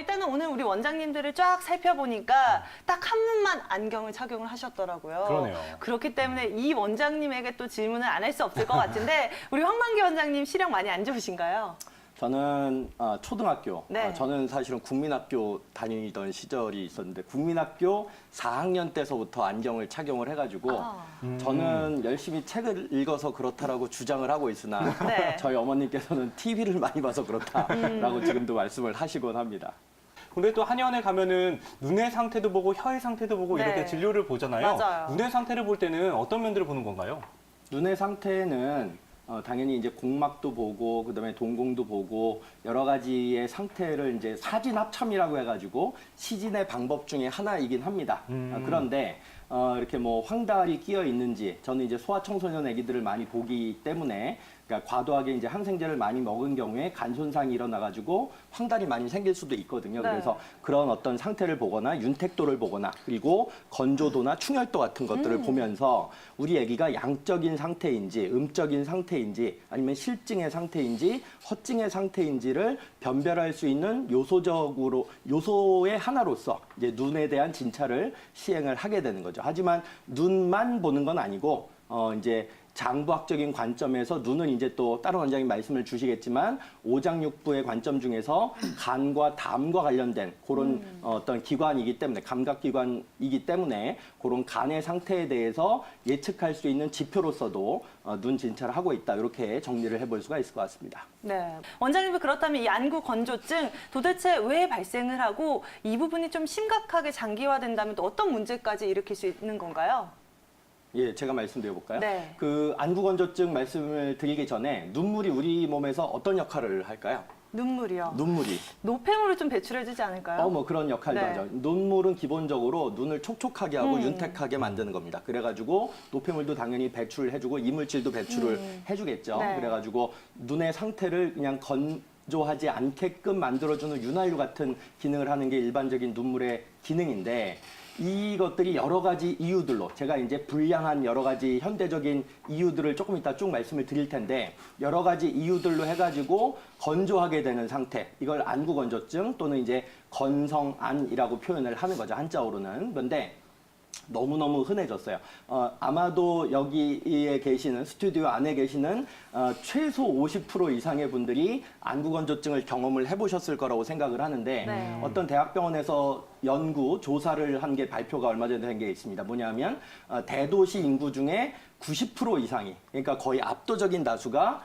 일단은 오늘 우리 원장님들을 쫙 살펴보니까 딱 한 분만 안경을 착용을 하셨더라고요. 그러네요. 그렇기 때문에 이 원장님에게 또 질문을 안 할 수 없을 것 같은데 우리 황만기 원장님 시력 많이 안 좋으신가요? 저는 초등학교, 네. 저는 사실은 국민학교 다니던 시절이 있었는데 국민학교 4학년 때서부터 안경을 착용을 해가지고 저는 열심히 책을 읽어서 그렇다라고 주장을 하고 있으나 네. 저희 어머님께서는 TV를 많이 봐서 그렇다라고 지금도 말씀을 하시곤 합니다. 근데 또 한의원에 가면은 눈의 상태도 보고 혀의 상태도 보고 네. 이렇게 진료를 보잖아요. 맞아요. 눈의 상태를 볼 때는 어떤 면들을 보는 건가요? 눈의 상태는 당연히 이제 공막도 보고 그다음에 동공도 보고 여러 가지의 상태를 이제 사진 합참이라고 해가지고 시진의 방법 중에 하나이긴 합니다. 그런데 이렇게 뭐 황달이 끼어 있는지 저는 이제 소아청소년 아기들을 많이 보기 때문에 그러니까 과도하게 이제 항생제를 많이 먹은 경우에 간 손상이 일어나가지고 황달이 많이 생길 수도 있거든요. 네. 그래서 그런 어떤 상태를 보거나 윤택도를 보거나 그리고 건조도나 충혈도 같은 것들을 보면서 우리 아기가 양적인 상태인지 음적인 상태인지 아니면 실증의 상태인지 허증의 상태인지를 변별할 수 있는 요소의 하나로서 이제 눈에 대한 진찰을 시행을 하게 되는 거죠. 하지만 눈만 보는 건 아니고 이제 장부학적인 관점에서 눈은 이제 또 다른 원장님 말씀을 주시겠지만 오장육부의 관점 중에서 간과 담과 관련된 그런 어떤 기관이기 때문에 감각기관이기 때문에 그런 간의 상태에 대해서 예측할 수 있는 지표로서도 눈 진찰을 하고 있다 이렇게 정리를 해볼 수가 있을 것 같습니다. 네. 원장님이 그렇다면 이 안구 건조증 도대체 왜 발생을 하고 이 부분이 좀 심각하게 장기화된다면 또 어떤 문제까지 일으킬 수 있는 건가요? 예, 제가 말씀드려 볼까요? 네. 그 안구건조증 말씀을 드리기 전에 눈물이 우리 몸에서 어떤 역할을 할까요? 눈물이요. 눈물이. 노폐물을 좀 배출해주지 않을까요? 뭐 그런 역할도 네. 하죠. 눈물은 기본적으로 눈을 촉촉하게 하고 윤택하게 만드는 겁니다. 그래가지고 노폐물도 당연히 배출을 해주고 이물질도 배출을 해주겠죠. 네. 그래가지고 눈의 상태를 그냥 건조하지 않게끔 만들어주는 윤활유 같은 기능을 하는 게 일반적인 눈물의 기능인데 이것들이 여러 가지 이유들로 제가 이제 불량한 여러 가지 현대적인 이유들을 조금 이따 쭉 말씀을 드릴 텐데 여러 가지 이유들로 해가지고 건조하게 되는 상태 이걸 안구건조증 또는 이제 건성안이라고 표현을 하는 거죠. 한자어로는. 그런데 너무너무 흔해졌어요. 아마도 여기에 계시는 스튜디오 안에 계시는 최소 50% 이상의 분들이 안구건조증을 경험을 해보셨을 거라고 생각을 하는데 네. 어떤 대학병원에서 연구 조사를 한 게 발표가 얼마 전에 된 게 있습니다. 뭐냐면 대도시 인구 중에 90% 이상이 그러니까 거의 압도적인 다수가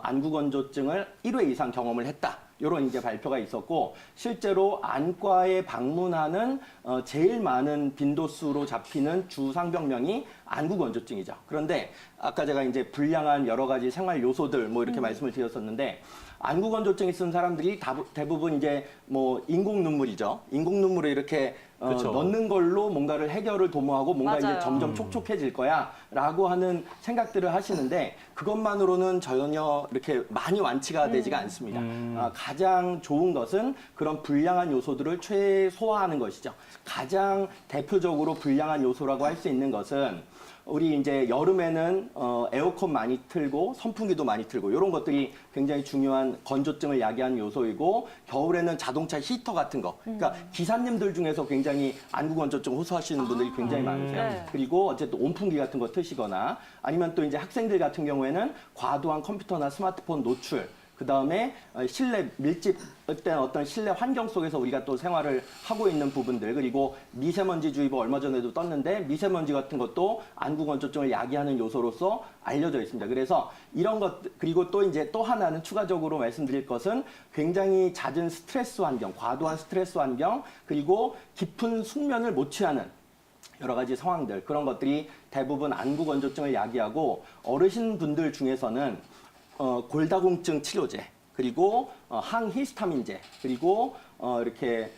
안구건조증을 1회 이상 경험을 했다. 이런 이제 발표가 있었고 실제로 안과에 방문하는 제일 많은 빈도수로 잡히는 주상병명이 안구건조증이죠. 그런데 아까 제가 이제 불량한 여러 가지 생활 요소들 뭐 이렇게 말씀을 드렸었는데 안구건조증 있는 사람들이 대부분 이제 뭐 인공 눈물이죠. 인공 눈물을 이렇게 그쵸. 넣는 걸로 뭔가를 해결을 도모하고 뭔가 맞아요. 이제 점점 촉촉해질 거야라고 하는 생각들을 하시는데 그것만으로는 전혀 이렇게 많이 완치가 되지가 않습니다. 가장 좋은 것은 그런 불량한 요소들을 최소화하는 것이죠. 가장 대표적으로 불량한 요소라고 할 수 있는 것은 우리 이제 여름에는 에어컨 많이 틀고 선풍기도 많이 틀고 이런 것들이 굉장히 중요한 건조증을 야기하는 요소이고 겨울에는 자동차 히터 같은 거 그러니까 기사님들 중에서 굉장히 안구건조증 호소하시는 분들이 굉장히 많으세요. 네. 그리고 어쨌든 온풍기 같은 거 트시거나 아니면 또 이제 학생들 같은 경우에는 과도한 컴퓨터나 스마트폰 노출 그 다음에 실내 밀집된 어떤 실내 환경 속에서 우리가 또 생활을 하고 있는 부분들 그리고 미세먼지주의보 얼마 전에도 떴는데 미세먼지 같은 것도 안구건조증을 야기하는 요소로서 알려져 있습니다. 그래서 이런 것 그리고 또 이제 또 하나는 추가적으로 말씀드릴 것은 굉장히 잦은 스트레스 환경, 과도한 스트레스 환경 그리고 깊은 숙면을 못 취하는 여러 가지 상황들 그런 것들이 대부분 안구건조증을 야기하고 어르신분들 중에서는 골다공증 치료제 그리고 항히스타민제 그리고 이렇게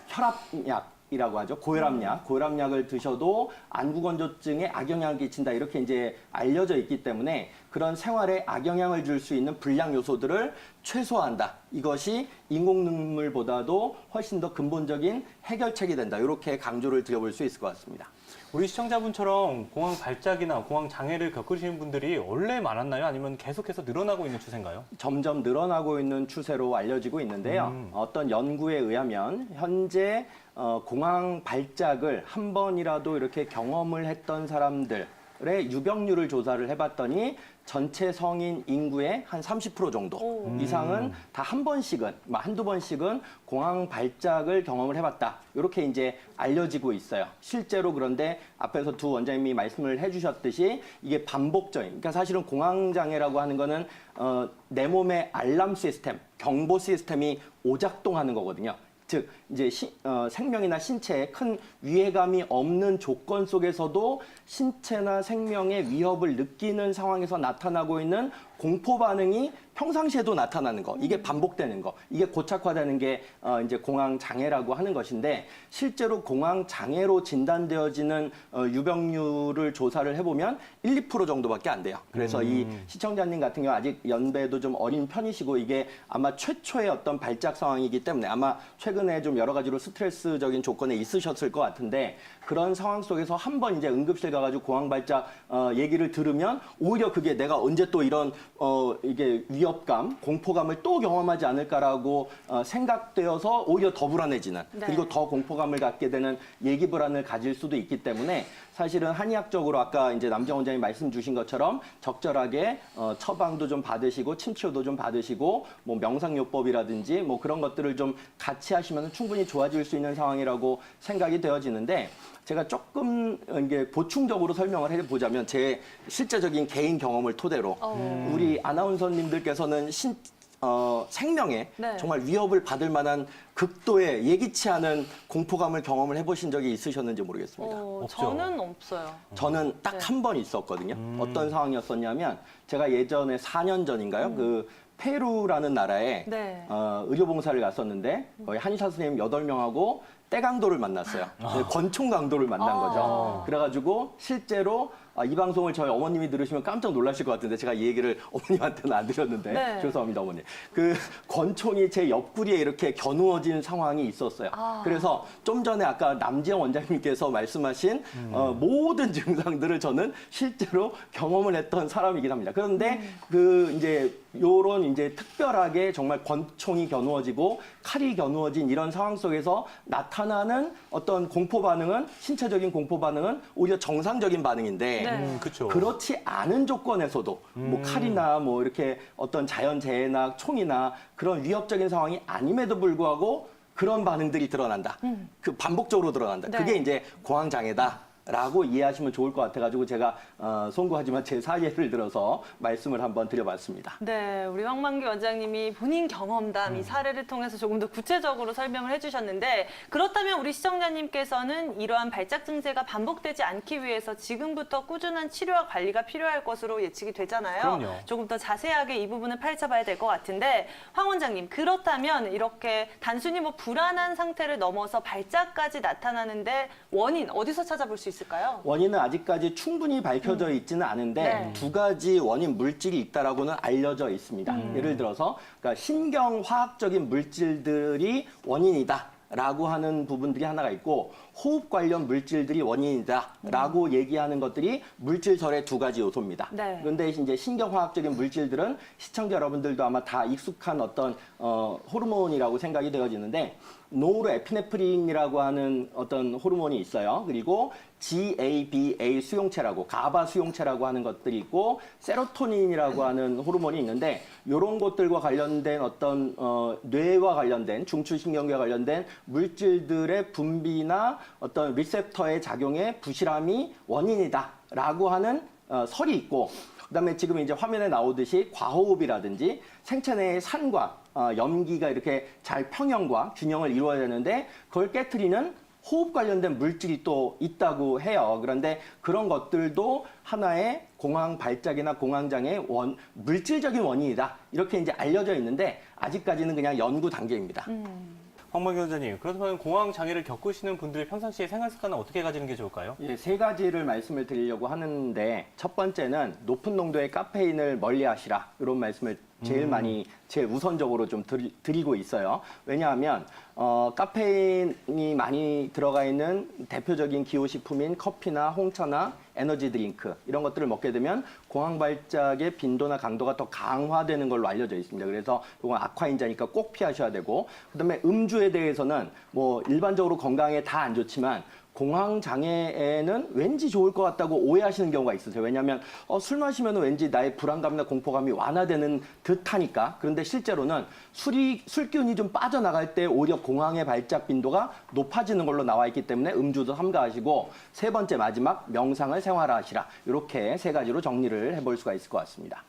혈압약이라고 하죠. 고혈압약을 드셔도 안구건조증에 악영향을 끼친다 이렇게 이제 알려져 있기 때문에 그런 생활에 악영향을 줄 수 있는 불량 요소들을 최소화한다. 이것이 인공눈물보다도 훨씬 더 근본적인 해결책이 된다. 이렇게 강조를 드려볼 수 있을 것 같습니다. 우리 시청자분처럼 공황 발작이나 공황 장애를 겪으시는 분들이 원래 많았나요? 아니면 계속해서 늘어나고 있는 추세인가요? 점점 늘어나고 있는 추세로 알려지고 있는데요. 어떤 연구에 의하면 현재 공황 발작을 한 번이라도 이렇게 경험을 했던 사람들의 유병률을 조사를 해봤더니 전체 성인 인구의 한 30% 정도 이상은 다 한 번씩은, 한두 번씩은 공황 발작을 경험을 해봤다. 이렇게 이제 알려지고 있어요. 실제로 그런데 앞에서 두 원장님이 말씀을 해주셨듯이 이게 반복적인, 그러니까 사실은 공황장애라고 하는 거는 내 몸의 알람 시스템, 경보 시스템이 오작동하는 거거든요. 즉 이제 생명이나 신체에 큰 위해감이 없는 조건 속에서도 신체나 생명의 위협을 느끼는 상황에서 나타나고 있는 공포 반응이 평상시에도 나타나는 거, 이게 반복되는 거, 이게 고착화되는 게 이제 공황 장애라고 하는 것인데, 실제로 공황 장애로 진단되어지는 유병률을 조사를 해보면 1, 2% 정도밖에 안 돼요. 그래서 이 시청자님 같은 경우 아직 연배도 좀 어린 편이시고 이게 아마 최초의 어떤 발작 상황이기 때문에 아마 최근에 좀 여러 가지로 스트레스적인 조건에 있으셨을 것 같은데, 그런 상황 속에서 한 번 이제 응급실 가가지고 공황 발작 얘기를 들으면 오히려 그게 내가 언제 또 이런 이게 위협감, 공포감을 또 경험하지 않을까라고 생각되어서 오히려 더 불안해지는, 네. 그리고 더 공포감을 갖게 되는 예기 불안을 가질 수도 있기 때문에 사실은 한의학적으로 아까 이제 남정 원장님 말씀 주신 것처럼 적절하게 처방도 좀 받으시고 침치료도 좀 받으시고 뭐 명상요법이라든지 뭐 그런 것들을 좀 같이 하시면 충분히 좋아질 수 있는 상황이라고 생각이 되어지는데, 제가 조금 이게 보충적으로 설명을 해보자면 제 실제적인 개인 경험을 토대로 우리 아나운서님들께서는 생명에 네. 정말 위협을 받을 만한 극도의 예기치 않은 공포감을 경험을 해보신 적이 있으셨는지 모르겠습니다. 없죠. 저는 없어요. 저는 딱 네. 한 번 있었거든요. 어떤 상황이었었냐면 제가 예전에 4년 전인가요? 그 페루라는 나라에 네. 의료봉사를 갔었는데 거의 한의사 선생님 8명하고 떼강도를 만났어요. 권총 강도를 만난 거죠. 그래가지고 실제로 이 방송을 저희 어머님이 들으시면 깜짝 놀라실 것 같은데 제가 이 얘기를 어머님한테는 안 드렸는데 네. 죄송합니다 어머니. 그 권총이 제 옆구리에 이렇게 겨누어진 상황이 있었어요. 그래서 좀 전에 아까 남지영 원장님께서 말씀하신 모든 증상들을 저는 실제로 경험을 했던 사람이긴 합니다. 그런데 그 이제 요런 이제 특별하게 정말 권총이 겨누어지고 칼이 겨누어진 이런 상황 속에서 나타나는 어떤 공포 반응은, 신체적인 공포 반응은 오히려 정상적인 반응인데 네. 그렇죠. 그렇지 않은 조건에서도 뭐 칼이나 뭐 이렇게 어떤 자연재해나 총이나 그런 위협적인 상황이 아님에도 불구하고 그런 반응들이 드러난다. 그 반복적으로 드러난다. 네. 그게 이제 공황장애다. 라고 이해하시면 좋을 것 같아가지고 제가 송구하지만 제 사례를 들어서 말씀을 한번 드려봤습니다. 네, 우리 황만기 원장님이 본인 경험담 이 사례를 통해서 조금 더 구체적으로 설명을 해주셨는데, 그렇다면 우리 시청자님께서는 이러한 발작 증세가 반복되지 않기 위해서 지금부터 꾸준한 치료와 관리가 필요할 것으로 예측이 되잖아요. 그럼요. 조금 더 자세하게 이 부분을 파헤쳐봐야 될 것 같은데, 황 원장님, 그렇다면 이렇게 단순히 뭐 불안한 상태를 넘어서 발작까지 나타나는데 원인 어디서 찾아볼 수 있을까요? 원인은 아직까지 충분히 밝혀져 있지는 않은데 네. 두 가지 원인 물질이 있다라고는 알려져 있습니다. 예를 들어서 그러니까 신경화학적인 물질들이 원인이다. 라고 하는 부분들이 하나가 있고, 호흡 관련 물질들이 원인이다라고 얘기하는 것들이 물질설의 두 가지 요소입니다. 네. 그런데 이제 신경화학적인 물질들은 시청자 여러분들도 아마 다 익숙한 어떤 호르몬이라고 생각이 되어지는데, 노르에피네프린이라고 하는 어떤 호르몬이 있어요. 그리고 GABA 수용체라고, 가바 수용체라고 하는 것들이 있고, 세로토닌이라고 하는 호르몬이 있는데, 이런 것들과 관련된 어떤 뇌와 관련된, 중추신경과 관련된 물질들의 분비나 어떤 리셉터의 작용에 부실함이 원인이다라고 하는 설이 있고, 그다음에 지금 이제 화면에 나오듯이 과호흡이라든지 생체 내의 산과 염기가 이렇게 잘 평형과 균형을 이루어야 되는데 그걸 깨트리는 호흡 관련된 물질이 또 있다고 해요. 그런데 그런 것들도 하나의 공황 발작이나 공황장애의 물질적인 원인이다. 이렇게 이제 알려져 있는데 아직까지는 그냥 연구 단계입니다. 황만경 원장님, 그렇다면 공황 장애를 겪으시는 분들이 평상시에 생활 습관은 어떻게 가지는 게 좋을까요? 예, 세 가지를 말씀을 드리려고 하는데 첫 번째는 높은 농도의 카페인을 멀리하시라 이런 말씀을 제일 우선적으로 좀 드리고 있어요. 왜냐하면 카페인이 많이 들어가 있는 대표적인 기호식품인 커피나 홍차나 에너지 드링크 이런 것들을 먹게 되면 공황 발작의 빈도나 강도가 더 강화되는 걸로 알려져 있습니다. 그래서 이건 악화인자니까 꼭 피하셔야 되고, 그다음에 음주에 대해서는 뭐 일반적으로 건강에 다 안 좋지만 공황 장애에는 왠지 좋을 것 같다고 오해하시는 경우가 있으세요. 왜냐하면 술 마시면 왠지 나의 불안감이나 공포감이 완화되는 듯하니까. 그런데 실제로는 술기운이 좀 빠져나갈 때 오히려 공황의 발작 빈도가 높아지는 걸로 나와 있기 때문에 음주도 삼가하시고, 세 번째 마지막 명상을 생활화하시라. 이렇게 세 가지로 정리를 해볼 수가 있을 것 같습니다.